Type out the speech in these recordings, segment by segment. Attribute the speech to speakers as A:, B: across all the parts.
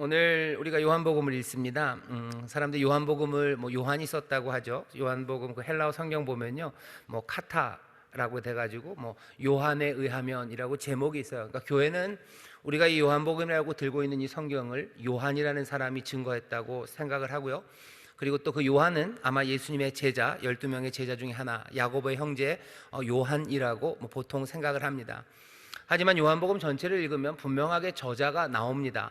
A: 오늘 우리가 요한복음을 읽습니다. 사람들이 요한복음을 요한이 썼다고 하죠. 요한복음 그 헬라어 성경 보면요, 카타라고 돼가지고 요한에 의하면이라고 제목이 있어요. 그러니까 교회는 우리가 이 요한복음이라고 들고 있는 이 성경을 요한이라는 사람이 증거했다고 생각을 하고요. 그리고 또 그 요한은 아마 예수님의 제자 12명의 제자 중에 하나, 야고보의 형제 요한이라고 보통 생각을 합니다. 하지만 요한복음 전체를 읽으면 분명하게 저자가 나옵니다.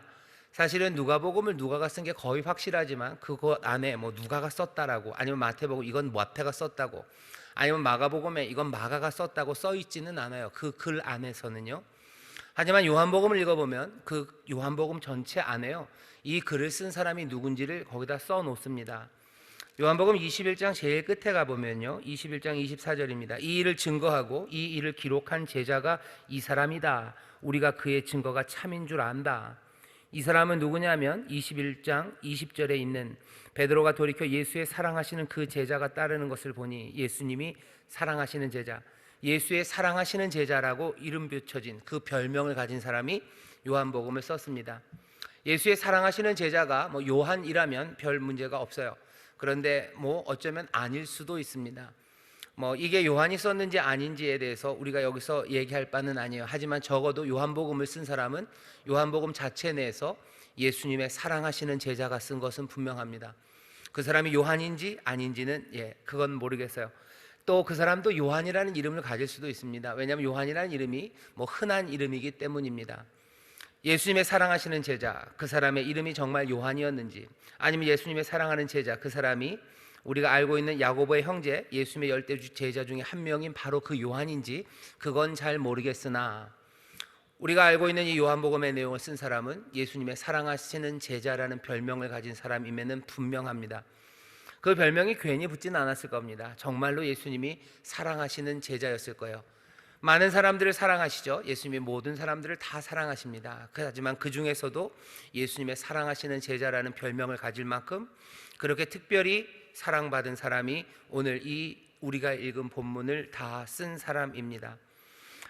A: 사실은 누가복음을 누가가 쓴 게 거의 확실하지만 그것 안에 누가가 썼다라고, 아니면 마태복음 이건 마태가 썼다고, 아니면 마가복음에 이건 마가가 썼다고 써 있지는 않아요. 그 글 안에서는요. 하지만 요한복음을 읽어보면 그 요한복음 전체 안에요, 이 글을 쓴 사람이 누군지를 거기다 써 놓습니다. 요한복음 21장 제일 끝에 가보면요, 21장 24절입니다. 이 일을 증거하고 이 일을 기록한 제자가 이 사람이다. 우리가 그의 증거가 참인 줄 안다. 이 사람은 누구냐면 21장 20절에 있는 베드로가 돌이켜 예수의 사랑하시는 그 제자가 따르는 것을 보니 예수님이 사랑하시는 제자, 예수의 사랑하시는 제자라고 이름 붙여진 그 별명을 가진 사람이 요한복음을 썼습니다. 예수의 사랑하시는 제자가 요한이라면 별 문제가 없어요. 그런데 어쩌면 아닐 수도 있습니다. 이게 요한이 썼는지 아닌지에 대해서 우리가 여기서 얘기할 바는 아니에요. 하지만 적어도 요한복음을 쓴 사람은 요한복음 자체 내에서 예수님의 사랑하시는 제자가 쓴 것은 분명합니다. 그 사람이 요한인지 아닌지는 그건 모르겠어요. 또 그 사람도 요한이라는 이름을 가질 수도 있습니다. 왜냐하면 요한이라는 이름이 흔한 이름이기 때문입니다. 예수님의 사랑하시는 제자, 그 사람의 이름이 정말 요한이었는지, 아니면 예수님의 사랑하는 제자, 그 사람이 우리가 알고 있는 야고보의 형제 예수님의 열대 제자 중에 한 명인 바로 그 요한인지 그건 잘 모르겠으나, 우리가 알고 있는 이 요한복음의 내용을 쓴 사람은 예수님의 사랑하시는 제자라는 별명을 가진 사람임에는 분명합니다. 그 별명이 괜히 붙지는 않았을 겁니다. 정말로 예수님이 사랑하시는 제자였을 거예요. 많은 사람들을 사랑하시죠. 예수님이 모든 사람들을 다 사랑하십니다. 하지만 그 중에서도 예수님의 사랑하시는 제자라는 별명을 가질 만큼 그렇게 특별히 사랑받은 사람이 오늘 이 우리가 읽은 본문을 다 쓴 사람입니다.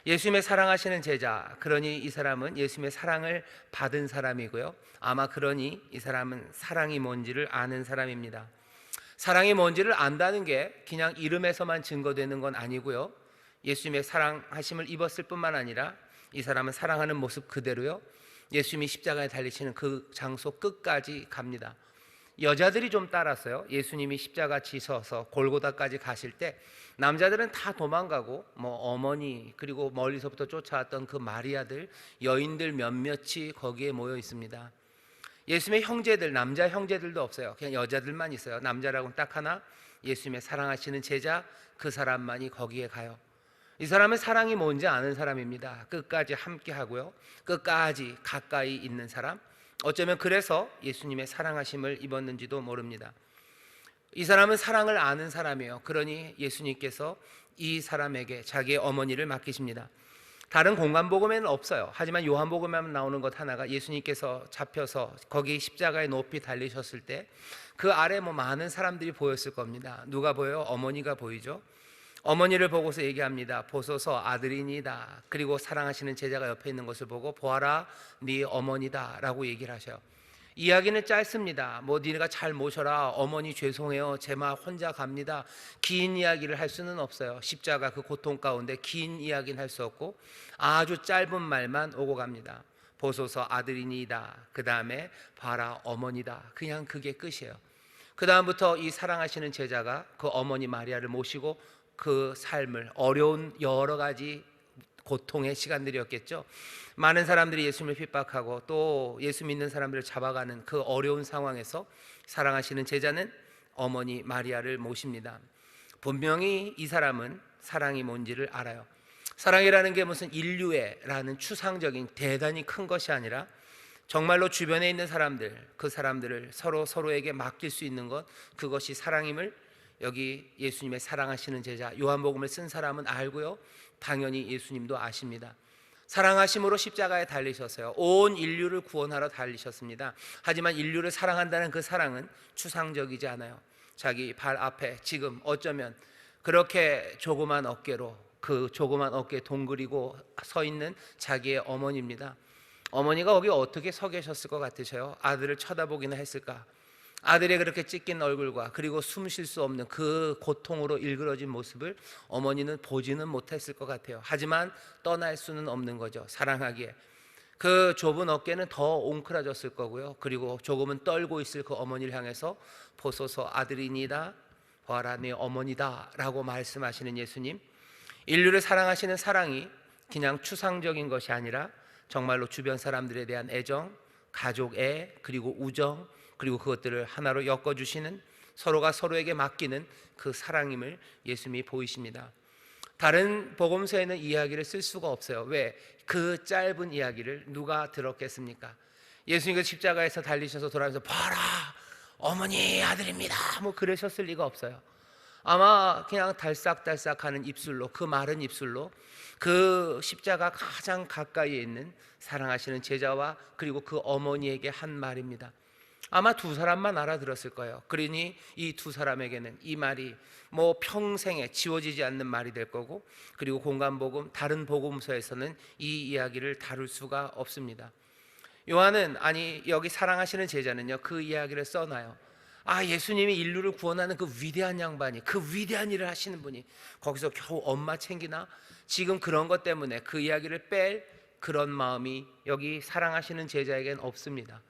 A: 예수님의 사랑하시는 제자, 그러니 이 사람은 예수님의 사랑을 받은 사람이고요, 아마 그러니 이 사람은 사랑이 뭔지를 아는 사람입니다. 사랑이 뭔지를 안다는 게 그냥 이름에서만 증거되는 건 아니고요, 예수님의 사랑하심을 입었을 뿐만 아니라 이 사람은 사랑하는 모습 그대로요, 예수님이 십자가에 달리시는 그 장소 끝까지 갑니다. 여자들이 좀 따랐어요. 예수님이 십자가 지서서 골고다까지 가실 때 남자들은 다 도망가고 어머니 그리고 멀리서부터 쫓아왔던 그 마리아들, 여인들 몇몇이 거기에 모여 있습니다. 예수님의 형제들, 남자 형제들도 없어요. 그냥 여자들만 있어요. 남자라고는 딱 하나, 예수님의 사랑하시는 제자, 그 사람만이 거기에 가요. 이 사람은 사랑이 뭔지 아는 사람입니다. 끝까지 함께 하고요, 끝까지 가까이 있는 사람, 어쩌면 그래서 예수님의 사랑하심을 입었는지도 모릅니다. 이 사람은 사랑을 아는 사람이에요. 그러니 예수님께서 이 사람에게 자기의 어머니를 맡기십니다. 다른 공간복음에는 없어요. 하지만 요한복음에만 나오는 것 하나가, 예수님께서 잡혀서 거기 십자가에 높이 달리셨을 때 그 아래 많은 사람들이 보였을 겁니다. 누가 보여요? 어머니가 보이죠. 어머니를 보고서 얘기합니다. 보소서 아들이니다. 그리고 사랑하시는 제자가 옆에 있는 것을 보고 보아라 네 어머니다 라고 얘기를 하셔요. 이야기는 짧습니다. 니네가 잘 모셔라, 어머니 죄송해요, 제마 혼자 갑니다, 긴 이야기를 할 수는 없어요. 십자가 그 고통 가운데 긴 이야기는 할 수 없고 아주 짧은 말만 오고 갑니다. 보소서 아들이니다. 그 다음에 봐라 어머니다. 그냥 그게 끝이에요. 그 다음부터 이 사랑하시는 제자가 그 어머니 마리아를 모시고 그 삶을, 어려운 여러 가지 고통의 시간들이었겠죠. 많은 사람들이 예수님을 핍박하고 또 예수 믿는 사람들을 잡아가는 그 어려운 상황에서 사랑하시는 제자는 어머니 마리아를 모십니다. 분명히 이 사람은 사랑이 뭔지를 알아요. 사랑이라는 게 무슨 인류애라는 추상적인 대단히 큰 것이 아니라 정말로 주변에 있는 사람들, 그 사람들을 서로에게 맡길 수 있는 것, 그것이 사랑임을 여기 예수님의 사랑하시는 제자 요한복음을 쓴 사람은 알고요, 당연히 예수님도 아십니다. 사랑하심으로 십자가에 달리셨어요. 온 인류를 구원하러 달리셨습니다. 하지만 인류를 사랑한다는 그 사랑은 추상적이지 않아요. 자기 발 앞에 지금 어쩌면 그렇게 조그만 어깨로, 그 조그만 어깨에 동그리고 서 있는 자기의 어머니입니다. 어머니가 거기 어떻게 서 계셨을 것 같으세요? 아들을 쳐다보기나 했을까? 아들의 그렇게 찢긴 얼굴과 그리고 숨 쉴 수 없는 그 고통으로 일그러진 모습을 어머니는 보지는 못했을 것 같아요. 하지만 떠날 수는 없는 거죠. 사랑하기에 그 좁은 어깨는 더 옹크라졌을 거고요. 그리고 조금은 떨고 있을 그 어머니를 향해서 보소서 아들이니다, 보아라 내 어머니다 라고 말씀하시는 예수님. 인류를 사랑하시는 사랑이 그냥 추상적인 것이 아니라 정말로 주변 사람들에 대한 애정, 가족 애, 그리고 우정, 그리고 그것들을 하나로 엮어주시는, 서로가 서로에게 맡기는 그 사랑임을 예수님이 보이십니다. 다른 복음서에는 이야기를 쓸 수가 없어요. 왜? 그 짧은 이야기를 누가 들었겠습니까? 예수님께서 십자가에서 달리셔서 돌아오면서 봐라 어머니 아들입니다 뭐 그러셨을 리가 없어요. 아마 그냥 달싹달싹하는 입술로, 그 마른 입술로 그 십자가 가장 가까이에 있는 사랑하시는 제자와 그리고 그 어머니에게 한 말입니다. 아마 두 사람만 알아들었을 거예요. 그러니 이 두 사람에게는 이 말이 뭐 평생에 지워지지 않는 말이 될 거고, 그리고 공간복음 다른 복음서에서는 이 이야기를 다룰 수가 없습니다. 요한은, 아니 여기 사랑하시는 제자는요 그 이야기를 써놔요. 아, 예수님이 인류를 구원하는 그 위대한 양반이, 그 위대한 일을 하시는 분이 거기서 겨우 엄마 챙기나? 지금 그런 것 때문에 그 이야기를 뺄 그런 마음이 여기 사랑하시는 제자에겐 없습니다.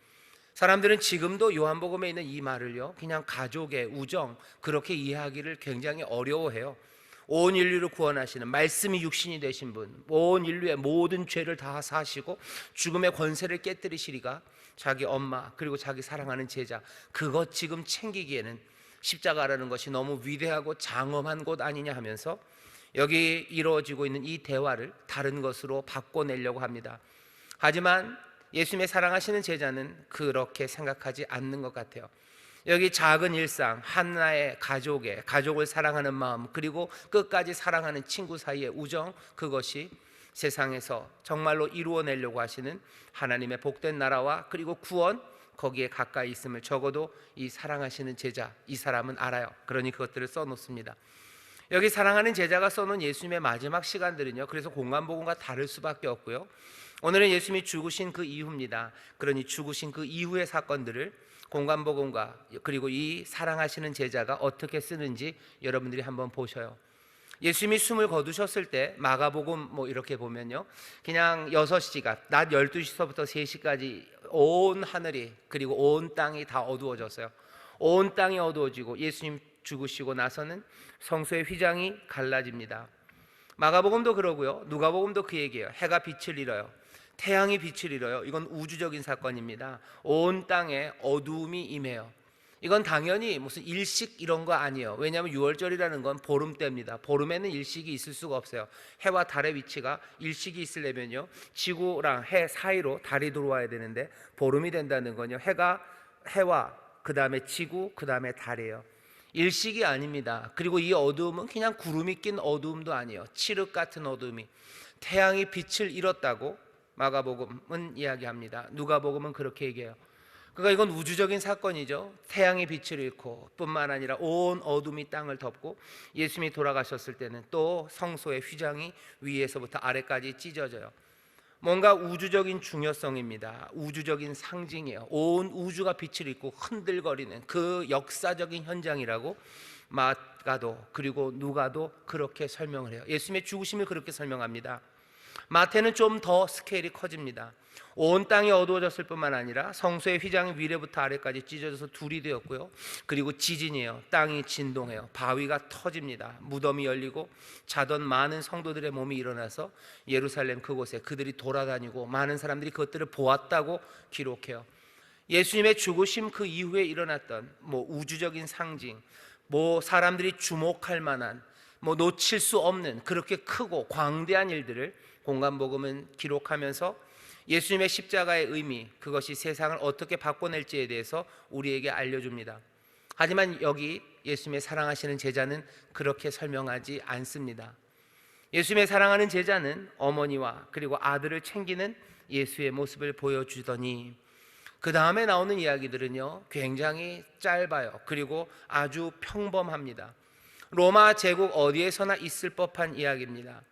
A: 사람들은 지금도 요한복음에 있는 이 말을요 그냥 가족의 우정 그렇게 이해하기를 굉장히 어려워해요. 온 인류를 구원하시는, 말씀이 육신이 되신 분, 온 인류의 모든 죄를 다 사시고 죽음의 권세를 깨뜨리시리가 자기 엄마 그리고 자기 사랑하는 제자, 그것 지금 챙기기에는 십자가라는 것이 너무 위대하고 장엄한 곳 아니냐 하면서 여기 이루어지고 있는 이 대화를 다른 것으로 바꿔내려고 합니다. 하지만 예수님의 사랑하시는 제자는 그렇게 생각하지 않는 것 같아요. 여기 작은 일상, 하나의 가족을 사랑하는 마음, 그리고 끝까지 사랑하는 친구 사이의 우정, 그것이 세상에서 정말로 이루어내려고 하시는 하나님의 복된 나라와 그리고 구원, 거기에 가까이 있음을 적어도 이 사랑하시는 제자, 이 사람은 알아요. 그러니 그것들을 써놓습니다. 여기 사랑하는 제자가 써놓은 예수님의 마지막 시간들은요 그래서 공간복음과 다를 수밖에 없고요, 오늘은 예수님이 죽으신 그 이후입니다. 그러니 죽으신 그 이후의 사건들을 공간복음과 그리고 이 사랑하시는 제자가 어떻게 쓰는지 여러분들이 한번 보셔요. 예수님이 숨을 거두셨을 때 마가복음 뭐 이렇게 보면요 그냥 6시간 낮 12시서부터 3시까지 온 하늘이 그리고 온 땅이 다 어두워졌어요. 온 땅이 어두워지고 예수님 죽으시고 나서는 성소의 휘장이 갈라집니다. 마가복음도 그러고요, 누가복음도 그 얘기예요. 해가 빛을 잃어요. 태양이 빛을 잃어요. 이건 우주적인 사건입니다. 온 땅에 어두움이 임해요. 이건 당연히 무슨 일식 이런 거 아니에요. 왜냐하면 6월절이라는 건 보름 때입니다. 보름에는 일식이 있을 수가 없어요. 해와 달의 위치가 일식이 있으려면요 지구랑 해 사이로 달이 들어와야 되는데, 보름이 된다는 건요 해와 그 다음에 지구 그 다음에 달이에요. 일식이 아닙니다. 그리고 이 어두움은 그냥 구름이 낀 어두움도 아니에요. 칠흑 같은 어두움이, 태양이 빛을 잃었다고 마가복음은 이야기합니다. 누가복음은 그렇게 얘기해요. 그러니까 이건 우주적인 사건이죠. 태양이 빛을 잃고 뿐만 아니라 온 어둠이 땅을 덮고 예수님이 돌아가셨을 때는 또 성소의 휘장이 위에서부터 아래까지 찢어져요. 뭔가 우주적인 중요성입니다. 우주적인 상징이에요. 온 우주가 빛을 잃고 흔들거리는 그 역사적인 현장이라고 마가도 그리고 누가도 그렇게 설명을 해요. 예수님의 죽으심을 그렇게 설명합니다. 마태는 좀 더 스케일이 커집니다. 온 땅이 어두워졌을 뿐만 아니라 성소의 휘장이 위로부터 아래까지 찢어져서 둘이 되었고요, 그리고 지진이에요. 땅이 진동해요. 바위가 터집니다. 무덤이 열리고 자던 많은 성도들의 몸이 일어나서 예루살렘 그곳에 그들이 돌아다니고 많은 사람들이 그것들을 보았다고 기록해요. 예수님의 죽으심 그 이후에 일어났던 뭐 우주적인 상징, 뭐 사람들이 주목할 만한, 뭐 놓칠 수 없는 그렇게 크고 광대한 일들을 공간복음은 기록하면서 예수님의 십자가의 의미, 그것이 세상을 어떻게 바꿔낼지에 대해서 우리에게 알려줍니다. 하지만 여기 예수님의 사랑하시는 제자는 그렇게 설명하지 않습니다. 예수님의 사랑하는 제자는 어머니와 그리고 아들을 챙기는 예수의 모습을 보여주더니 그 다음에 나오는 이야기들은요 굉장히 짧아요. 그리고 아주 평범합니다. 로마 제국 어디에서나 있을 법한 이야기입니다.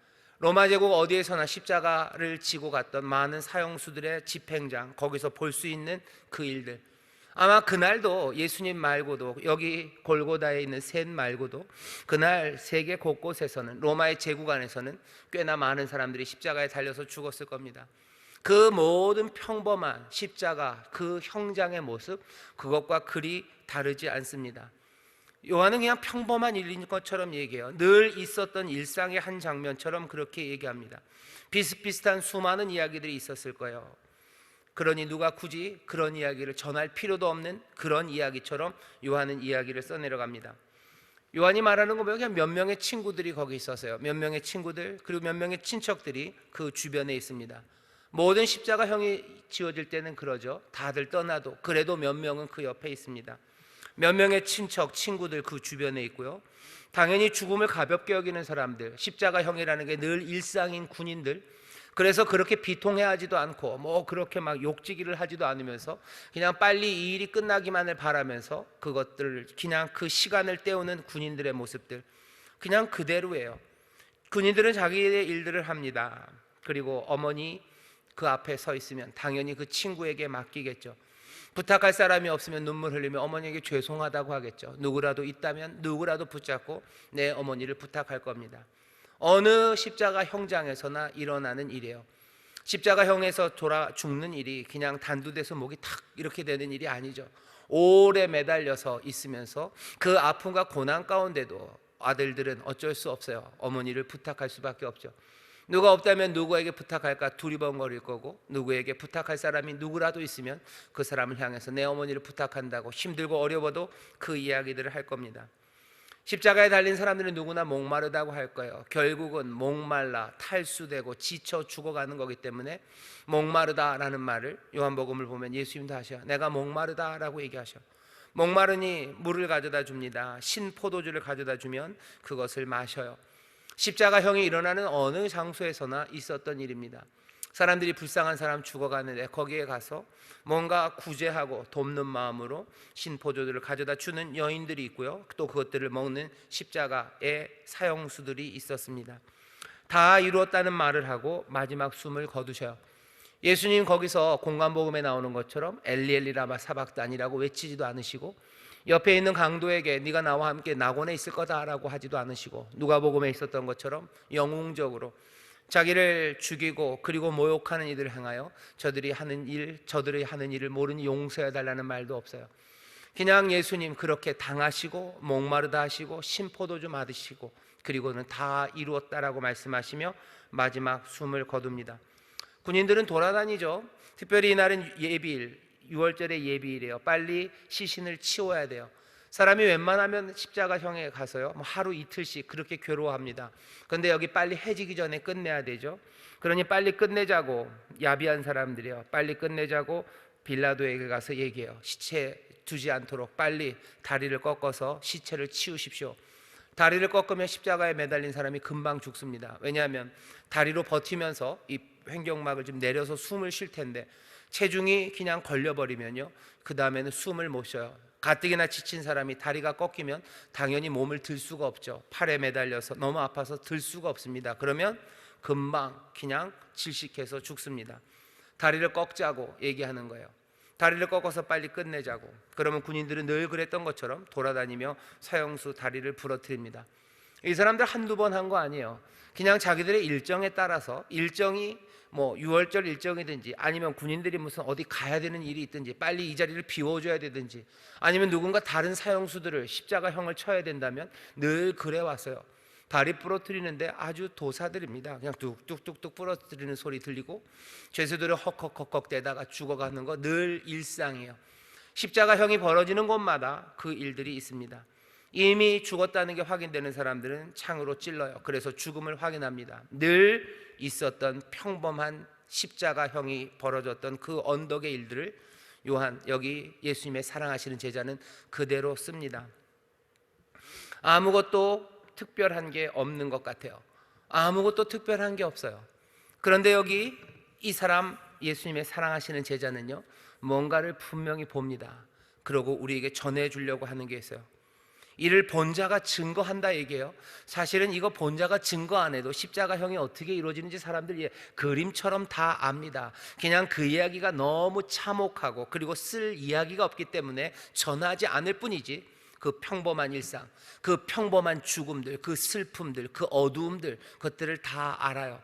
A: 로마 제국 어디에서나 십자가를 지고 갔던 많은 사형수들의 집행장, 거기서 볼 수 있는 그 일들, 아마 그날도 예수님 말고도, 여기 골고다에 있는 셋 말고도 그날 세계 곳곳에서는, 로마의 제국 안에서는 꽤나 많은 사람들이 십자가에 달려서 죽었을 겁니다. 그 모든 평범한 십자가, 그 형장의 모습, 그것과 그리 다르지 않습니다. 요한은 그냥 평범한 일인 것처럼 얘기해요. 늘 있었던 일상의 한 장면처럼 그렇게 얘기합니다. 비슷비슷한 수많은 이야기들이 있었을 거예요. 그러니 누가 굳이 그런 이야기를 전할 필요도 없는 그런 이야기처럼 요한은 이야기를 써내려갑니다. 요한이 말하는 거 보면 그냥 몇 명의 친구들이 거기 있었어요. 몇 명의 친구들, 그리고 몇 명의 친척들이 그 주변에 있습니다. 모든 십자가형이 지어질 때는 그러죠. 다들 떠나도 그래도 몇 명은 그 옆에 있습니다. 몇 명의 친척, 친구들 그 주변에 있고요. 당연히 죽음을 가볍게 여기는 사람들, 십자가형이라는 게 늘 일상인 군인들, 그래서 그렇게 비통해하지도 않고 뭐 그렇게 막 욕지기를 하지도 않으면서 그냥 빨리 이 일이 끝나기만을 바라면서 그것들을 그냥 그 시간을 때우는 군인들의 모습들, 그냥 그대로예요. 군인들은 자기의 일들을 합니다. 그리고 어머니 그 앞에 서 있으면 당연히 그 친구에게 맡기겠죠. 부탁할 사람이 없으면 눈물 흘리며 어머니에게 죄송하다고 하겠죠. 누구라도 있다면 누구라도 붙잡고 내 어머니를 부탁할 겁니다. 어느 십자가 형장에서나 일어나는 일이에요. 십자가형에서 돌아 죽는 일이 그냥 단두대서 목이 탁 이렇게 되는 일이 아니죠. 오래 매달려서 있으면서 그 아픔과 고난 가운데도 아들들은 어쩔 수 없어요. 어머니를 부탁할 수밖에 없죠. 누가 없다면 누구에게 부탁할까 두리번거릴 거고, 누구에게 부탁할 사람이 누구라도 있으면 그 사람을 향해서 내 어머니를 부탁한다고 힘들고 어려워도 그 이야기들을 할 겁니다. 십자가에 달린 사람들은 누구나 목마르다고 할 거예요. 결국은 목말라 탈수되고 지쳐 죽어가는 거기 때문에 목마르다라는 말을 요한복음을 보면 예수님도 하셔. 내가 목마르다라고 얘기하셔. 목마르니 물을 가져다 줍니다. 신포도주를 가져다 주면 그것을 마셔요. 십자가형이 일어나는 어느 장소에서나 있었던 일입니다. 사람들이 불쌍한 사람 죽어가는데 거기에 가서 뭔가 구제하고 돕는 마음으로 신포도주를 가져다 주는 여인들이 있고요, 또 그것들을 먹는 십자가의 사형수들이 있었습니다. 다 이루었다는 말을 하고 마지막 숨을 거두셔요. 예수님 거기서 공관복음에 나오는 것처럼 엘리 엘리 라마 사박단이라고 외치지도 않으시고, 옆에 있는 강도에게 네가 나와 함께 낙원에 있을 거다라고 하지도 않으시고, 누가복음에 있었던 것처럼 영웅적으로 자기를 죽이고 그리고 모욕하는 이들을 향하여 저들이 하는 일을 모르니 용서해 달라는 말도 없어요. 그냥 예수님 그렇게 당하시고 목마르다 하시고 신포도주 맞으시고 그리고는 다 이루었다라고 말씀하시며 마지막 숨을 거둡니다. 군인들은 돌아다니죠. 특별히 이날은 예비일, 6월절의 예비일이에요. 빨리 시신을 치워야 돼요. 사람이 웬만하면 십자가형에 가서요, 뭐 하루 이틀씩 그렇게 괴로워합니다. 그런데 여기 빨리 해지기 전에 끝내야 되죠. 그러니 빨리 끝내자고, 야비한 사람들이요, 빨리 끝내자고 빌라도에게 가서 얘기해요. 시체 두지 않도록 빨리 다리를 꺾어서 시체를 치우십시오. 다리를 꺾으면 십자가에 매달린 사람이 금방 죽습니다. 왜냐하면 다리로 버티면서 이 횡격막을 좀 내려서 숨을 쉴 텐데 체중이 그냥 걸려버리면요, 그 다음에는 숨을 못 쉬어요. 가뜩이나 지친 사람이 다리가 꺾이면 당연히 몸을 들 수가 없죠. 팔에 매달려서 너무 아파서 들 수가 없습니다. 그러면 금방 그냥 질식해서 죽습니다. 다리를 꺾자고 얘기하는 거예요. 다리를 꺾어서 빨리 끝내자고. 그러면 군인들은 늘 그랬던 것처럼 돌아다니며 사형수 다리를 부러뜨립니다. 이 사람들 한두 번 한 거 아니에요. 그냥 자기들의 일정에 따라서, 일정이 뭐 6월절 일정이든지 아니면 군인들이 무슨 어디 가야 되는 일이 있든지 빨리 이 자리를 비워줘야 되든지 아니면 누군가 다른 사형수들을 십자가형을 쳐야 된다면 늘 그래 왔어요. 다리 부러뜨리는데 아주 도사들입니다. 그냥 뚝뚝뚝뚝 부러뜨리는 소리 들리고 죄수들을 헉헉헉헉 대다가 죽어가는 거 늘 일상이에요. 십자가형이 벌어지는 곳마다 그 일들이 있습니다. 이미 죽었다는 게 확인되는 사람들은 창으로 찔러요. 그래서 죽음을 확인합니다. 늘 있었던 평범한 십자가형이 벌어졌던 그 언덕의 일들을 요한, 여기 예수님의 사랑하시는 제자는 그대로 씁니다. 아무것도 특별한 게 없는 것 같아요. 아무것도 특별한 게 없어요. 그런데 여기 이 사람, 예수님의 사랑하시는 제자는요, 뭔가를 분명히 봅니다. 그러고 우리에게 전해주려고 하는 게 있어요. 이를 본 자가 증거한다 얘기해요. 사실은 이거 본 자가 증거 안 해도 십자가형이 어떻게 이루어지는지 사람들이 그림처럼 다 압니다. 그냥 그 이야기가 너무 참혹하고 그리고 쓸 이야기가 없기 때문에 전하지 않을 뿐이지, 그 평범한 일상, 그 평범한 죽음들, 그 슬픔들, 그 어두움들, 그것들을 다 알아요.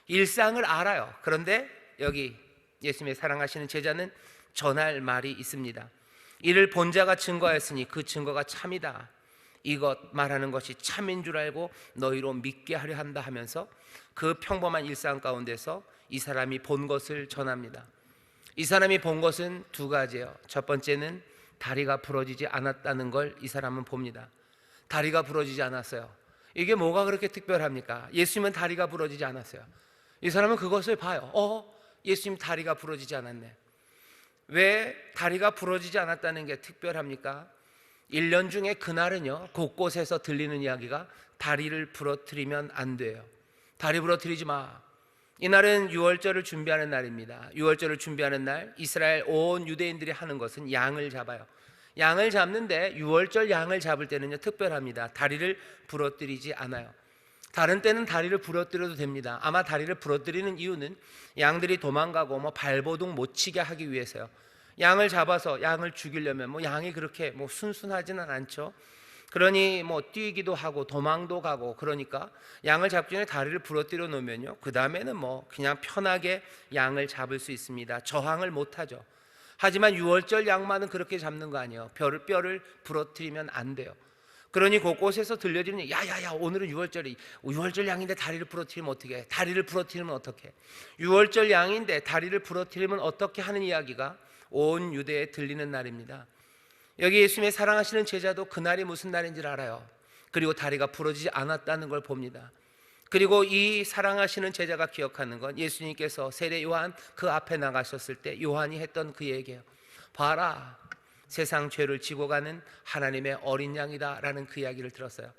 A: 일상을 알아요. 그런데 여기 예수님의 사랑하시는 제자는 전할 말이 있습니다. 이를 본 자가 증거하였으니 그 증거가 참이다. 이것 말하는 것이 참인 줄 알고 너희로 믿게 하려 한다 하면서 그 평범한 일상 가운데서 이 사람이 본 것을 전합니다. 이 사람이 본 것은 두 가지예요. 첫 번째는 다리가 부러지지 않았다는 걸 이 사람은 봅니다. 다리가 부러지지 않았어요. 이게 뭐가 그렇게 특별합니까? 예수님은 다리가 부러지지 않았어요. 이 사람은 그것을 봐요. 예수님 다리가 부러지지 않았네. 왜 다리가 부러지지 않았다는 게 특별합니까? 1년 중에 그날은요, 곳곳에서 들리는 이야기가 다리를 부러뜨리면 안 돼요. 다리 부러뜨리지 마. 이날은 유월절을 준비하는 날입니다. 유월절을 준비하는 날 이스라엘 온 유대인들이 하는 것은 양을 잡아요. 양을 잡는데 유월절 양을 잡을 때는요 특별합니다. 다리를 부러뜨리지 않아요. 다른 때는 다리를 부러뜨려도 됩니다. 아마 다리를 부러뜨리는 이유는 양들이 도망가고 발버둥 못 치게 하기 위해서요. 양을 잡아서 양을 죽이려면 양이 그렇게 순순하지는 않죠. 그러니 뛰기도 하고 도망도 가고, 그러니까 양을 잡기 전에 다리를 부러뜨려 놓으면요 그 다음에는 그냥 편하게 양을 잡을 수 있습니다. 저항을 못 하죠. 하지만 유월절 양만은 그렇게 잡는 거 아니에요. 뼈를 부러뜨리면 안 돼요. 그러니 곳곳에서 들려지는 야야야, 오늘은 유월절 양인데 다리를 부러뜨리면 어떻게 해? 다리를 부러뜨리면 어떻게 해? 유월절 양인데 다리를 부러뜨리면 어떻게 하는 이야기가 온 유대에 들리는 날입니다. 여기 예수님의 사랑하시는 제자도 그날이 무슨 날인지를 알아요. 그리고 다리가 부러지지 않았다는 걸 봅니다. 그리고 이 사랑하시는 제자가 기억하는 건 예수님께서 세례 요한 그 앞에 나가셨을 때 요한이 했던 그 얘기예요. 봐라, 세상 죄를 지고 가는 하나님의 어린 양이다 라는 그 이야기를 들었어요.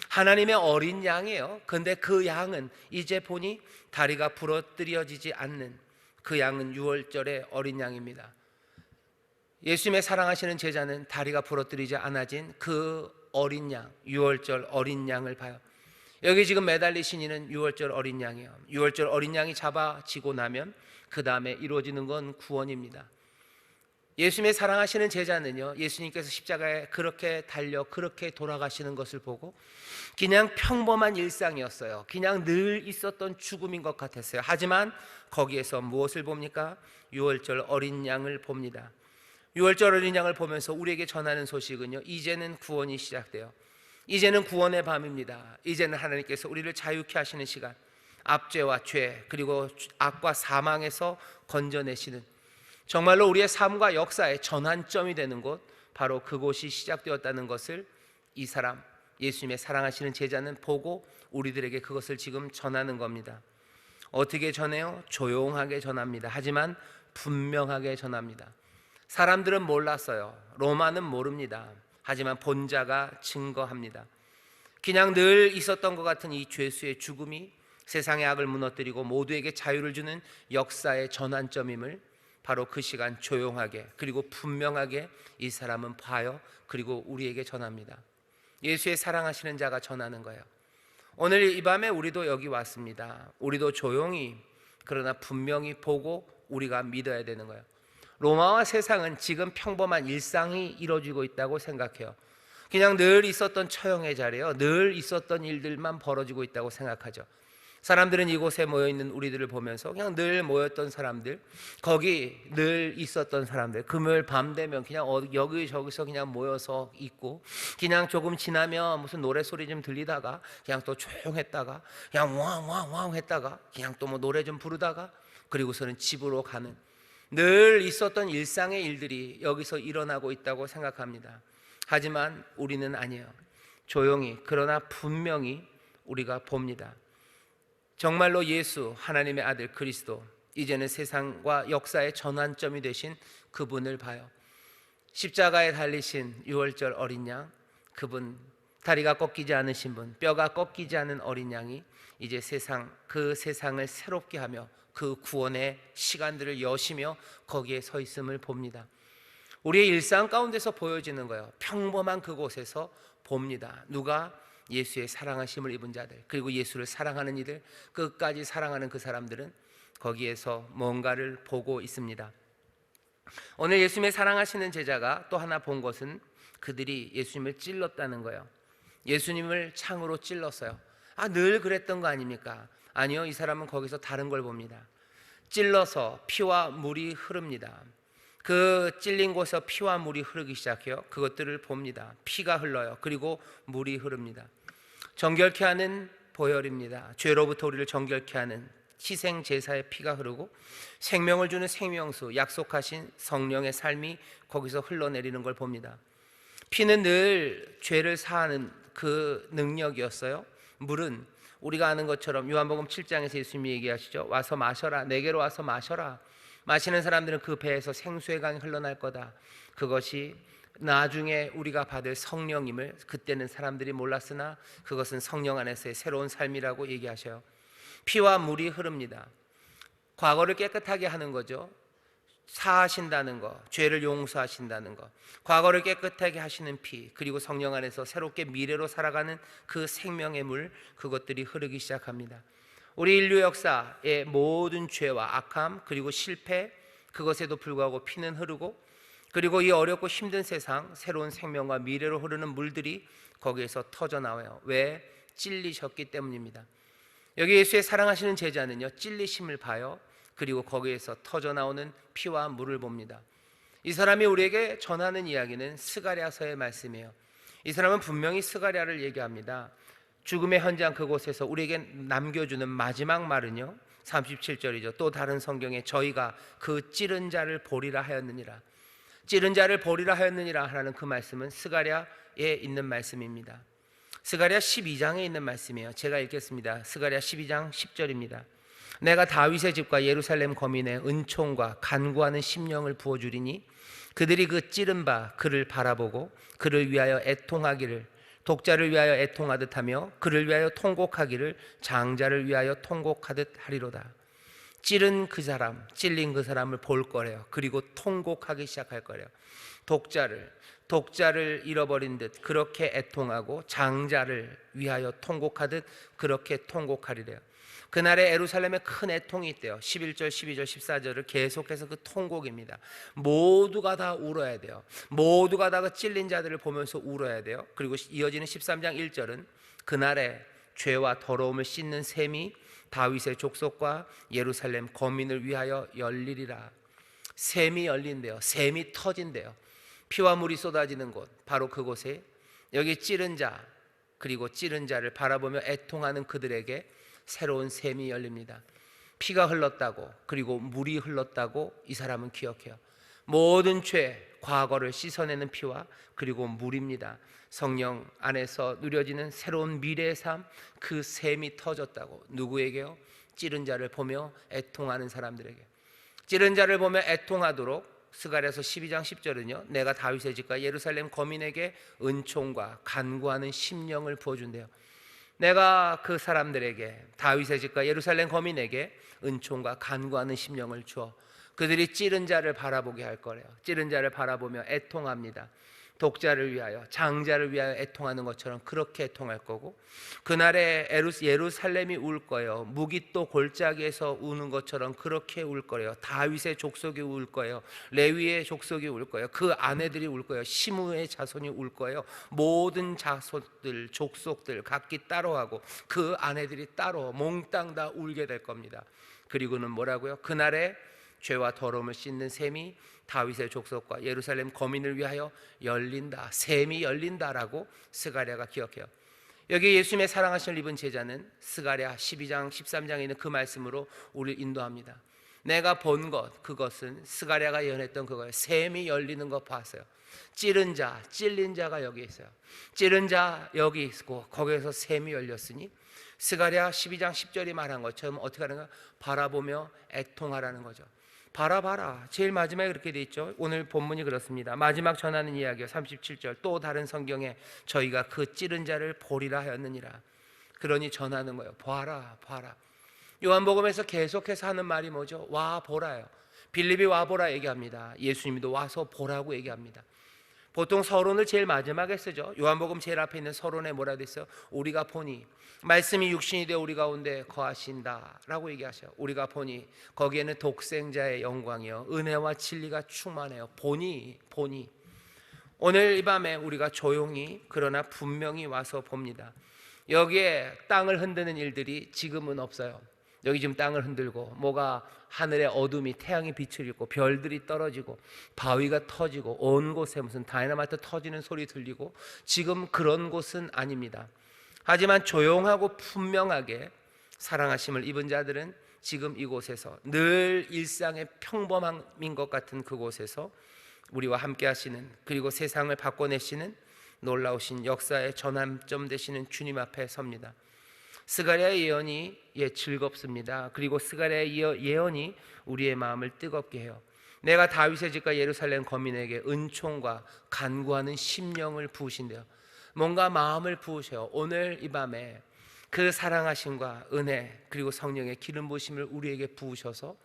A: 하나님의 어린 양이에요. 근데 그 양은 이제 보니 다리가 부러뜨려지지 않는 그 양은 유월절의 어린 양입니다. 예수님의 사랑하시는 제자는 다리가 부러뜨리지 않아진 그 어린 양, 유월절 어린 양을 봐요. 여기 지금 매달리신 이는 유월절 어린 양이에요. 유월절 어린 양이 잡아지고 나면 그 다음에 이루어지는 건 구원입니다. 예수님의 사랑하시는 제자는요, 예수님께서 십자가에 그렇게 달려 그렇게 돌아가시는 것을 보고 그냥 평범한 일상이었어요. 그냥 늘 있었던 죽음인 것 같았어요. 하지만 거기에서 무엇을 봅니까? 유월절 어린 양을 봅니다. 유월절 어린 양을 보면서 우리에게 전하는 소식은요, 이제는 구원이 시작돼요. 이제는 구원의 밤입니다. 이제는 하나님께서 우리를 자유케 하시는 시간, 압죄와 죄 그리고 악과 사망에서 건져내시는, 정말로 우리의 삶과 역사의 전환점이 되는 곳, 바로 그곳이 시작되었다는 것을 이 사람, 예수님의 사랑하시는 제자는 보고 우리들에게 그것을 지금 전하는 겁니다. 어떻게 전해요? 조용하게 전합니다. 하지만 분명하게 전합니다. 사람들은 몰랐어요. 로마는 모릅니다. 하지만 본자가 증거합니다. 그냥 늘 있었던 것 같은 이 죄수의 죽음이 세상의 악을 무너뜨리고 모두에게 자유를 주는 역사의 전환점임을 바로 그 시간 조용하게 그리고 분명하게 이 사람은 봐요. 그리고 우리에게 전합니다. 예수의 사랑하시는 자가 전하는 거예요. 오늘 이 밤에 우리도 여기 왔습니다. 우리도 조용히 그러나 분명히 보고 우리가 믿어야 되는 거예요. 로마와 세상은 지금 평범한 일상이 이루어지고 있다고 생각해요. 그냥 늘 있었던 처형의 자리예요. 늘 있었던 일들만 벌어지고 있다고 생각하죠. 사람들은 이곳에 모여있는 우리들을 보면서 그냥 늘 모였던 사람들, 거기 늘 있었던 사람들, 금요일 밤 되면 그냥 여기저기서 그냥 모여서 있고, 그냥 조금 지나면 무슨 노래소리 좀 들리다가 그냥 또 조용했다가 그냥 왕왕왕 했다가 그냥 또 노래 좀 부르다가 그리고서는 집으로 가는, 늘 있었던 일상의 일들이 여기서 일어나고 있다고 생각합니다. 하지만 우리는 아니에요. 조용히 그러나 분명히 우리가 봅니다. 정말로 예수, 하나님의 아들 그리스도, 이제는 세상과 역사의 전환점이 되신 그분을 봐요. 십자가에 달리신 유월절 어린 양, 그분, 다리가 꺾이지 않으신 분, 뼈가 꺾이지 않은 어린 양이 이제 그 세상을 새롭게 하며 그 구원의 시간들을 여시며 거기에 서 있음을 봅니다. 우리의 일상 가운데서 보여지는 거예요. 평범한 그곳에서 봅니다. 누가? 예수의 사랑하심을 입은 자들, 그리고 예수를 사랑하는 이들, 끝까지 사랑하는 그 사람들은 거기에서 뭔가를 보고 있습니다. 오늘 예수님의 사랑하시는 제자가 또 하나 본 것은 그들이 예수님을 찔렀다는 거예요. 예수님을 창으로 찔렀어요. 늘 그랬던 거 아닙니까? 아니요, 이 사람은 거기서 다른 걸 봅니다. 찔러서 피와 물이 흐릅니다. 그 찔린 곳에서 피와 물이 흐르기 시작해요. 그것들을 봅니다. 피가 흘러요. 그리고 물이 흐릅니다. 정결케 하는 보혈입니다. 죄로부터 우리를 정결케 하는 희생 제사의 피가 흐르고 생명을 주는 생명수, 약속하신 성령의 삶이 거기서 흘러내리는 걸 봅니다. 피는 늘 죄를 사하는 그 능력이었어요. 물은 우리가 아는 것처럼 요한복음 7장에서 예수님이 얘기하시죠. 와서 마셔라. 내게로 와서 마셔라. 마시는 사람들은 그 배에서 생수의 강이 흘러날 거다. 그것이 나중에 우리가 받을 성령임을 그때는 사람들이 몰랐으나 그것은 성령 안에서의 새로운 삶이라고 얘기하셔요. 피와 물이 흐릅니다. 과거를 깨끗하게 하는 거죠. 사하신다는 것, 죄를 용서하신다는 것, 과거를 깨끗하게 하시는 피, 그리고 성령 안에서 새롭게 미래로 살아가는 그 생명의 물, 그것들이 흐르기 시작합니다. 우리 인류 역사의 모든 죄와 악함, 그리고 실패, 그것에도 불구하고 피는 흐르고, 그리고 이 어렵고 힘든 세상, 새로운 생명과 미래로 흐르는 물들이 거기에서 터져 나와요. 왜? 찔리셨기 때문입니다. 여기 예수의 사랑하시는 제자는요, 찔리심을 봐요. 그리고 거기에서 터져 나오는 피와 물을 봅니다. 이 사람이 우리에게 전하는 이야기는 스가랴서의 말씀이에요. 이 사람은 분명히 스가랴를 얘기합니다. 죽음의 현장 그곳에서 우리에게 남겨주는 마지막 말은요, 37절이죠. 또 다른 성경에 저희가 그 찌른 자를 보리라 하였느니라. 찌른 자를 보리라 하였느니라 하는 그 말씀은 스가랴에 있는 말씀입니다. 스가랴 12장에 있는 말씀이에요. 제가 읽겠습니다. 스가랴 12장 10절입니다. 내가 다윗의 집과 예루살렘 거민의 은총과 간구하는 심령을 부어주리니 그들이 그 찌른 바 그를 바라보고 그를 위하여 애통하기를, 독자를 위하여 애통하듯 하며 그를 위하여 통곡하기를 장자를 위하여 통곡하듯 하리로다. 찌른 그 사람, 찔린 그 사람을 볼 거래요. 그리고 통곡하기 시작할 거래요. 독자를 잃어버린 듯 그렇게 애통하고 장자를 위하여 통곡하듯 그렇게 통곡하리래요. 그날에 예루살렘에 큰 애통이 있대요. 11절, 12절, 14절을 계속해서 그 통곡입니다. 모두가 다 울어야 돼요. 모두가 다 그 찔린 자들을 보면서 울어야 돼요. 그리고 이어지는 13장 1절은 그날에 죄와 더러움을 씻는 샘이 다윗의 족속과 예루살렘 거민을 위하여 열리리라. 샘이 열린대요. 샘이 터진대요. 피와 물이 쏟아지는 곳, 바로 그곳에 여기 찌른 자, 그리고 찌른 자를 바라보며 애통하는 그들에게 새로운 샘이 열립니다. 피가 흘렀다고, 그리고 물이 흘렀다고 이 사람은 기억해요. 모든 죄, 과거를 씻어내는 피와 그리고 물입니다. 성령 안에서 누려지는 새로운 미래의 삶, 그 샘이 터졌다고. 누구에게요? 찌른 자를 보며 애통하는 사람들에게. 찌른 자를 보며 애통하도록 스가랴서 12장 10절은요, 내가 다윗의 집과 예루살렘 거민에게 은총과 간구하는 심령을 부어준대요. 내가 그 사람들에게, 다윗의 집과 예루살렘 거민에게 은총과 간구하는 심령을 주어 그들이 찌른 자를 바라보게 할 거래요. 찌른 자를 바라보며 애통합니다. 독자를 위하여, 장자를 위하여 애통하는 것처럼 그렇게 애통할 거고, 그날에 예루살렘이 울 거예요. 무기또 골짜기에서 우는 것처럼 그렇게 울 거예요. 다윗의 족속이 울 거예요. 레위의 족속이 울 거예요. 그 아내들이 울 거예요. 시므의 자손이 울 거예요. 모든 자손들, 족속들 각기 따로하고 그 아내들이 따로 몽땅 다 울게 될 겁니다. 그리고는 뭐라고요? 그날에 죄와 더러움을 씻는 샘이 다윗의 족속과 예루살렘 거민을 위하여 열린다. 샘이 열린다라고 스가랴가 기억해요. 여기 예수님의 사랑하심을 입은 제자는 스가랴 12장 13장에 있는 그 말씀으로 우리를 인도합니다. 내가 본 것, 그것은 스가랴가 예언했던 그거예요. 샘이 열리는 거 봤어요. 찌른 자, 찔린 자가 여기 있어요. 찌른 자 여기 있고 거기에서 샘이 열렸으니 스가랴 12장 10절이 말한 것처럼 어떻게 하는가? 바라보며 애통하라는 거죠. 바라봐라. 제일 마지막에 그렇게 돼 있죠. 오늘 본문이 그렇습니다. 마지막 전하는 이야기요. 37절. 또 다른 성경에 저희가 그 찌른 자를 보리라 하였느니라. 그러니 전하는 거예요. 봐라, 봐라. 요한복음에서 계속해서 하는 말이 뭐죠? 와 보라요. 빌립이 와보라 얘기합니다. 예수님도 와서 보라고 얘기합니다. 보통 서론을 제일 마지막에 쓰죠. 요한복음 제일 앞에 있는 서론에 뭐라 돼 있어요? 우리가 보니 말씀이 육신이 되어 우리 가운데 거하신다라고 얘기하셔요. 우리가 보니 거기에는 독생자의 영광이요 은혜와 진리가 충만해요. 보니 오늘 이 밤에 우리가 조용히 그러나 분명히 와서 봅니다. 여기에 땅을 흔드는 일들이 지금은 없어요. 여기 지금 땅을 흔들고 뭐가 하늘에 어둠이 태양이 빛을 잃고 별들이 떨어지고 바위가 터지고 온 곳에 무슨 다이너마이트 터지는 소리 들리고 지금 그런 곳은 아닙니다. 하지만 조용하고 분명하게 사랑하심을 입은 자들은 지금 이곳에서 늘 일상의 평범함인 것 같은 그곳에서 우리와 함께 하시는, 그리고 세상을 바꿔내시는 놀라우신 역사의 전환점 되시는 주님 앞에 섭니다. 스가랴의 예언이 즐겁습니다. 그리고 스가랴의 예언이 우리의 마음을 뜨겁게 해요. 내가 다윗의 집과 예루살렘 거민에게 은총과 간구하는 심령을 부으신대요. 뭔가 마음을 부으셔요. 오늘 이 밤에 그 사랑하심과 은혜 그리고 성령의 기름 부으심을 우리에게 부으셔서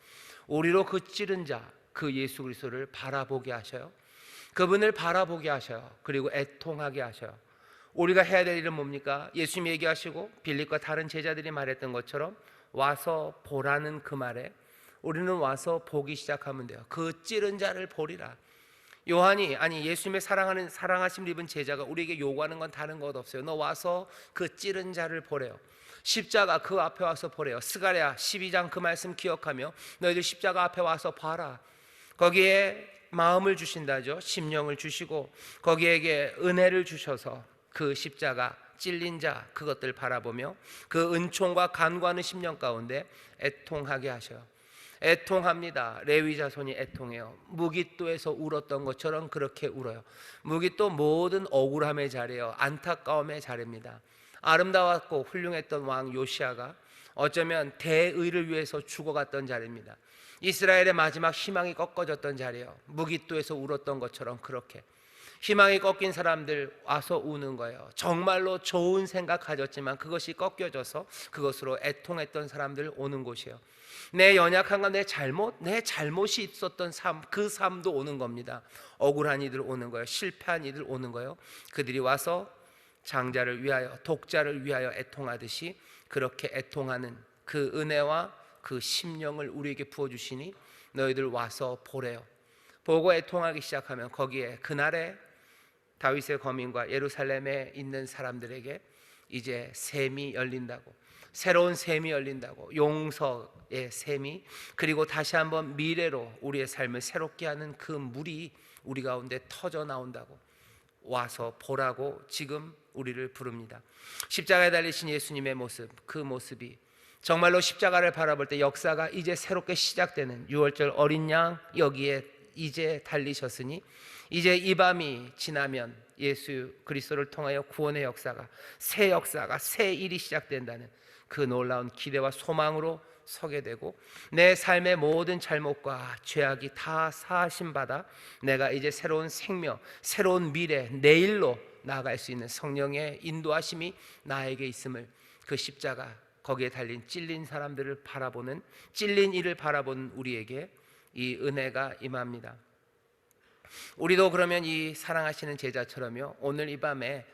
A: 우리로 그 찌른 자, 그 예수 그리스도를 바라보게 하셔요. 그분을 바라보게 하셔요. 그리고 애통하게 하셔요. 우리가 해야 될 일은 뭡니까? 예수님이 얘기하시고 빌립과 다른 제자들이 말했던 것처럼 와서 보라는 그 말에 우리는 와서 보기 시작하면 돼요. 그 찌른 자를 보리라. 요한이, 아니 예수님의 사랑하심을 입은 제자가 우리에게 요구하는 건 다른 것 없어요. 너 와서 그 찌른 자를 보래요. 십자가 그 앞에 와서 보래요. 스가랴 12장 그 말씀 기억하며 너희들 십자가 앞에 와서 봐라. 거기에 마음을 주신다죠. 심령을 주시고 거기에게 은혜를 주셔서 그 십자가 찔린 자 그것들 바라보며 그 은총과 간구하는 심령 가운데 애통하게 하셔요. 애통합니다. 레위 자손이 애통해요. 무깃도에서 울었던 것처럼 그렇게 울어요. 무깃도 모든 억울함의 자리예요. 안타까움의 자리입니다. 아름다웠고 훌륭했던 왕 요시아가 어쩌면 대의를 위해서 죽어갔던 자리입니다. 이스라엘의 마지막 희망이 꺾어졌던 자리예요. 무깃도에서 울었던 것처럼 그렇게 희망이 꺾인 사람들 와서 우는 거예요. 정말로 좋은 생각 가졌지만 그것이 꺾여져서 그것으로 애통했던 사람들 오는 곳이에요. 내 연약함과 내 잘못이 있었던 삶, 그 삶도 오는 겁니다. 억울한 이들 오는 거예요. 실패한 이들 오는 거예요. 그들이 와서 장자를 위하여, 독자를 위하여 애통하듯이 그렇게 애통하는 그 은혜와 그 심령을 우리에게 부어주시니 너희들 와서 보래요. 보고 애통하기 시작하면 거기에 그날에 다윗의 거민과 예루살렘에 있는 사람들에게 이제 샘이 열린다고, 새로운 샘이 열린다고, 용서의 샘이, 그리고 다시 한번 미래로 우리의 삶을 새롭게 하는 그 물이 우리 가운데 터져 나온다고, 와서 보라고 지금 우리를 부릅니다. 십자가에 달리신 예수님의 모습, 그 모습이 정말로 십자가를 바라볼 때 역사가 이제 새롭게 시작되는 6월절 어린 양 여기에 이제 달리셨으니 이제 이 밤이 지나면 예수 그리스도를 통하여 구원의 역사가, 새 일이 시작된다는 그 놀라운 기대와 소망으로 서게 되고, 내 삶의 모든 잘못과 죄악이 다 사하심 받아 내가 이제 새로운 생명, 새로운 미래, 내일로 나아갈 수 있는 성령의 인도하심이 나에게 있음을, 그 십자가 거기에 달린 찔린 사람들을 바라보는, 찔린 이를 바라보는 우리에게 이 은혜가 임합니다. 우리도 그러면 이 사랑하시는 제자처럼요, 오늘 이 밤에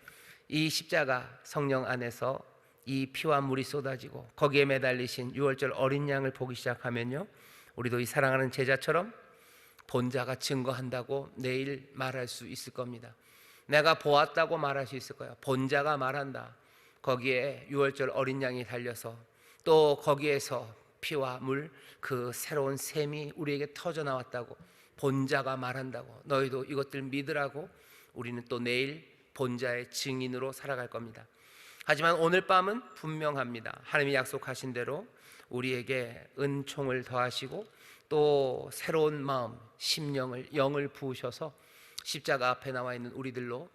A: 이 십자가 성령 안에서 이 피와 물이 쏟아지고 거기에 매달리신 6월절 어린 양을 보기 시작하면요, 우리도 이 사랑하는 제자처럼 본자가 증거한다고 내일 말할 수 있을 겁니다. 내가 보았다고 말할 수 있을 거예요. 본자가 말한다. 거기에 6월절 어린 양이 달려서 또 거기에서 피와 물, 그 새로운 샘이 우리에게 터져 나왔다고 본자가 말한다고, 너희도 이것들 믿으라고 우리는 또 내일 본자의 증인으로 살아갈 겁니다. 하지만 오늘 밤은 분명합니다. 하나님이 약속하신 대로 우리에게 은총을 더하시고 또 새로운 마음, 심령을, 영을 부으셔서 십자가 앞에 나와 있는 우리들로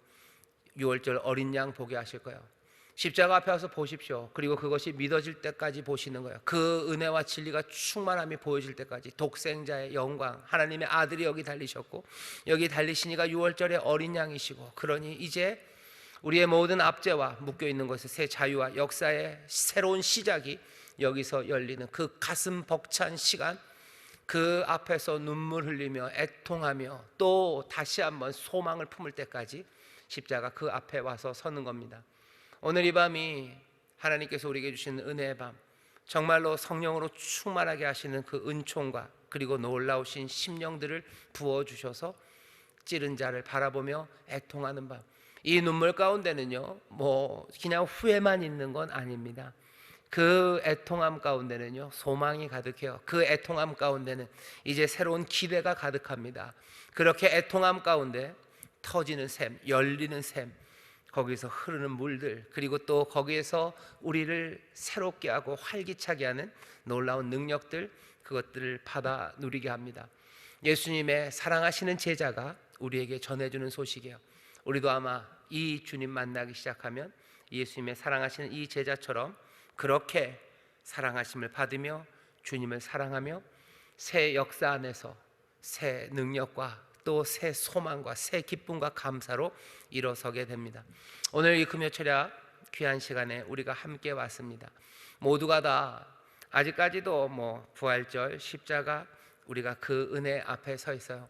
A: 6월절 어린 양 보게 하실 거예요. 십자가 앞에 와서 보십시오. 그리고 그것이 믿어질 때까지 보시는 거예요. 그 은혜와 진리가 충만함이 보여질 때까지. 독생자의 영광, 하나님의 아들이 여기 달리셨고 여기 달리시니까 6월절의 어린 양이시고, 그러니 이제 우리의 모든 압제와 묶여있는 것의 새 자유와 역사의 새로운 시작이 여기서 열리는 그 가슴 벅찬 시간, 그 앞에서 눈물 흘리며 애통하며 또 다시 한번 소망을 품을 때까지 십자가 그 앞에 와서 서는 겁니다. 오늘 이 밤이 하나님께서 우리에게 주신 은혜의 밤, 정말로 성령으로 충만하게 하시는 그 은총과 그리고 놀라우신 심령들을 부어주셔서 찌른 자를 바라보며 애통하는 밤, 이 눈물 가운데는요 그냥 후회만 있는 건 아닙니다. 그 애통함 가운데는요 소망이 가득해요. 그 애통함 가운데는 이제 새로운 기대가 가득합니다. 그렇게 애통함 가운데 터지는 샘, 열리는 샘, 거기서 흐르는 물들, 그리고 또 거기에서 우리를 새롭게 하고 활기차게 하는 놀라운 능력들, 그것들을 받아 누리게 합니다. 예수님의 사랑하시는 제자가 우리에게 전해주는 소식이에요. 우리도 아마 이 주님 만나기 시작하면 예수님의 사랑하시는 이 제자처럼 그렇게 사랑하심을 받으며 주님을 사랑하며 새 역사 안에서 새 능력과 또 새 소망과 새 기쁨과 감사로 일어서게 됩니다. 오늘 이 금요철야 귀한 시간에 우리가 함께 왔습니다. 모두가 다 아직까지도 부활절 십자가, 우리가 그 은혜 앞에 서 있어요.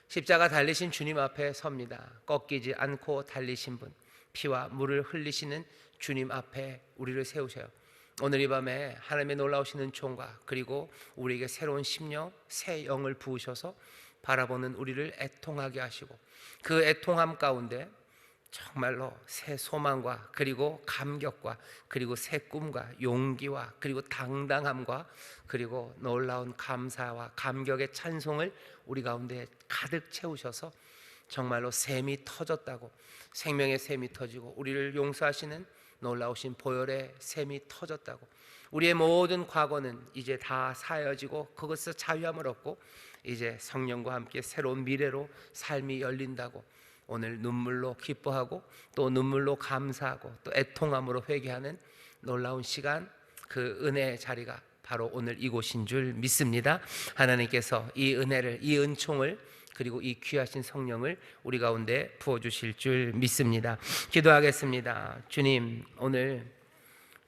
A: 십자가 달리신 주님 앞에 섭니다. 꺾이지 않고 달리신 분, 피와 물을 흘리시는 주님 앞에 우리를 세우셔요. 오늘 이 밤에 하나님의 놀라우신 은총과 그리고 우리에게 새로운 심령, 새 영을 부으셔서 바라보는 우리를 애통하게 하시고, 그 애통함 가운데 정말로 새 소망과 그리고 감격과 그리고 새 꿈과 용기와 그리고 당당함과 그리고 놀라운 감사와 감격의 찬송을 우리 가운데 가득 채우셔서 정말로 샘이 터졌다고, 생명의 샘이 터지고 우리를 용서하시는 놀라우신 보혈의 샘이 터졌다고, 우리의 모든 과거는 이제 다 사여지고 그것에서 자유함을 얻고 이제 성령과 함께 새로운 미래로 삶이 열린다고, 오늘 눈물로 기뻐하고 또 눈물로 감사하고 또 애통함으로 회개하는 놀라운 시간, 그 은혜의 자리가 바로 오늘 이곳인 줄 믿습니다. 하나님께서 이 은혜를, 이 은총을 그리고 이 귀하신 성령을 우리 가운데 부어주실 줄 믿습니다. 기도하겠습니다. 주님, 오늘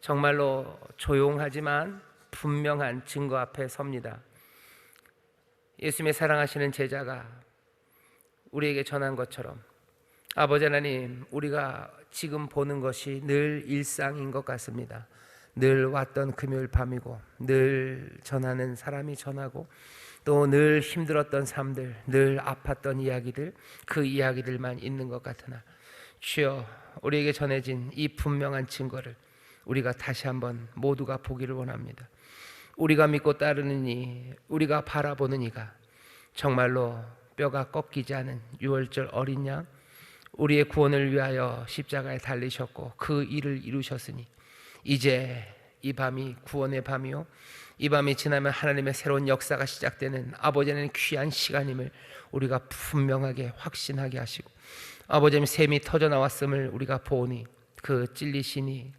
A: 정말로 조용하지만 분명한 증거 앞에 섭니다. 예수님의 사랑하시는 제자가 우리에게 전한 것처럼 아버지 하나님, 우리가 지금 보는 것이 늘 일상인 것 같습니다. 늘 왔던 금요일 밤이고 늘 전하는 사람이 전하고 또 늘 힘들었던 삶들, 늘 아팠던 이야기들, 그 이야기들만 있는 것 같으나 주여, 우리에게 전해진 이 분명한 증거를 우리가 다시 한번 모두가 보기를 원합니다. 우리가 믿고 따르는 이, 우리가 바라보는 이가 정말로 뼈가 꺾이지 않은 유월절 어린 양, 우리의 구원을 위하여 십자가에 달리셨고 그 일을 이루셨으니 이제 이 밤이 구원의 밤이요, 이 밤이 지나면 하나님의 새로운 역사가 시작되는 아버지는 귀한 시간임을 우리가 분명하게 확신하게 하시고, 아버지는 샘이 터져 나왔음을 우리가 보니 그 찔리시니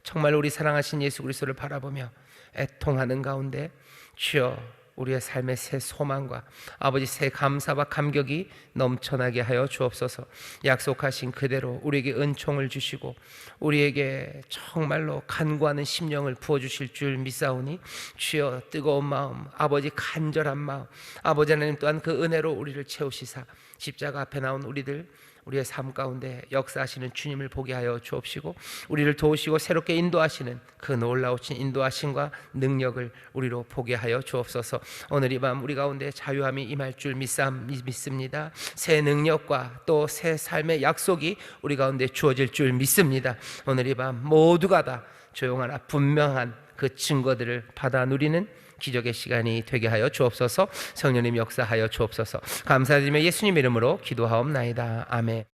A: 정말 우리 사랑하신 예수 그리스도를 바라보며 애통하는 가운데 주여, 우리의 삶의 새 소망과 아버지 새 감사와 감격이 넘쳐나게 하여 주옵소서. 약속하신 그대로 우리에게 은총을 주시고 우리에게 정말로 간구하는 심령을 부어주실 줄 믿사오니 주여, 뜨거운 마음, 아버지 간절한 마음, 아버지 하나님 또한 그 은혜로 우리를 채우시사 십자가 앞에 나온 우리의 삶 가운데 역사하시는 주님을 보게 하여 주옵시고 우리를 도우시고 새롭게 인도하시는 그 놀라우신 인도하심과 능력을 우리로 보게 하여 주옵소서. 오늘 이 밤 우리 가운데 자유함이 임할 줄 믿습니다. 새 능력과 또 새 삶의 약속이 우리 가운데 주어질 줄 믿습니다. 오늘 이 밤 모두가 다 조용하나 분명한 그 증거들을 받아 누리는 기적의 시간이 되게 하여 주옵소서. 성령님 역사하여 주옵소서. 감사드리며 예수님 이름으로 기도하옵나이다. 아멘.